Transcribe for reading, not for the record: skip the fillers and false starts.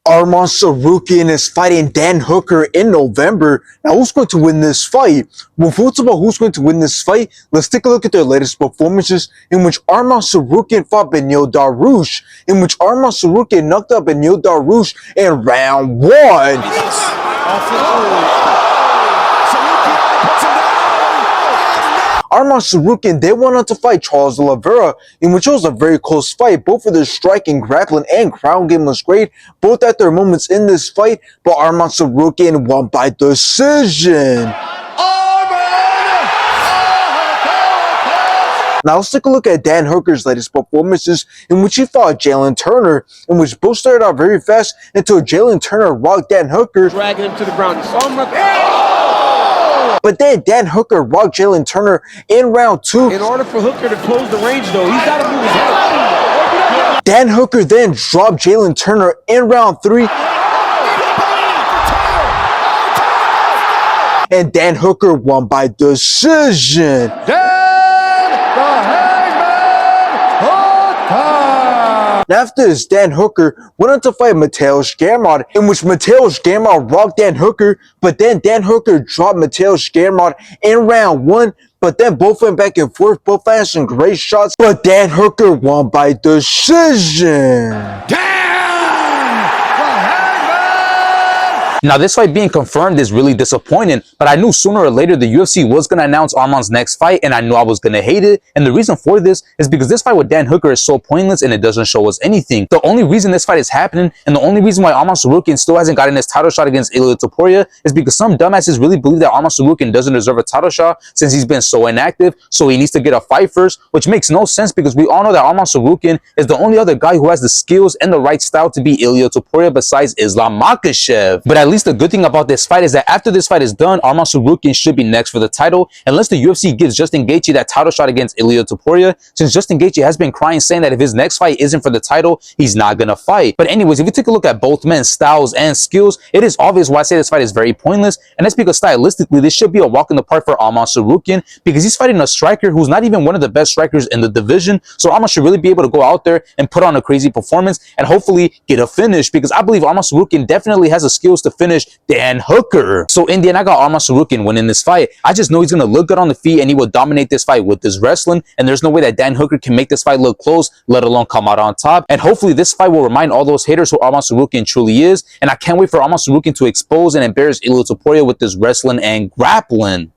Arman Tsarukyan is fighting Dan Hooker in November. Now, who's going to win this fight? Well, thoughts about who's going to win this fight, let's take a look at their latest performances, in which Arman Tsarukyan fought Beneil Dariush, in which Arman Tsarukyan knocked out Beneil Dariush in round 1. Arman Tsarukyan then went on to fight Charles Oliveira, in which it was a very close fight. Both of their striking, grappling, and ground game was great, both at their moments in this fight, but Arman Tsarukyan won by decision. Now let's take a look at Dan Hooker's latest performances, in which he fought Jalen Turner, in which both started out very fast until Jalen Turner rocked Dan Hooker, dragging him to the ground. but then Dan Hooker rocked Jalen Turner in round 2. In order for Hooker to close the range, though, he's got to move his head. Dan Hooker then dropped Jalen Turner in round 3. And Dan Hooker won by decision. Now after this, Dan Hooker went on to fight Mateusz Gamrot, in which Mateusz Gamrot rocked Dan Hooker, but then Dan Hooker dropped Mateusz Gamrot in round 1, but then both went back and forth, both had some great shots, but Dan Hooker won by decision. Now, this fight being confirmed is really disappointing, but I knew sooner or later the UFC was going to announce Arman's next fight, and I knew I was going to hate it. And the reason for this is because this fight with Dan Hooker is so pointless and it doesn't show us anything. The only reason this fight is happening, and the only reason why Arman Tsarukyan still hasn't gotten his title shot against Ilia Topuria, is because some dumbasses really believe that Arman Tsarukyan doesn't deserve a title shot since he's been so inactive, so he needs to get a fight first, which makes no sense because we all know that Arman Tsarukyan is the only other guy who has the skills and the right style to beat Ilia Topuria besides Islam Makhachev. But at least the good thing about this fight is that after this fight is done, Arman Tsarukyan should be next for the title, unless the UFC gives Justin Gaethje that title shot against Ilia Topuria, since Justin Gaethje has been crying saying that if his next fight isn't for the title, he's not gonna fight. But anyways, if you take a look at both men's styles and skills, it is obvious why I say this fight is very pointless, and that's because stylistically this should be a walk in the park for Arman Tsarukyan, because he's fighting a striker who's not even one of the best strikers in the division. So Arman should really be able to go out there and put on a crazy performance and hopefully get a finish, because I believe Arman Tsarukyan definitely has the skills to finish Dan Hooker. So in the end, I got Arman Tsarukyan winning this fight. I just know he's going to look good on the feet and he will dominate this fight with his wrestling, and there's no way that Dan Hooker can make this fight look close, let alone come out on top. And hopefully this fight will remind all those haters who Arman Tsarukyan truly is, and I can't wait for Arman Tsarukyan to expose and embarrass Ilia Topuria with this wrestling and grappling.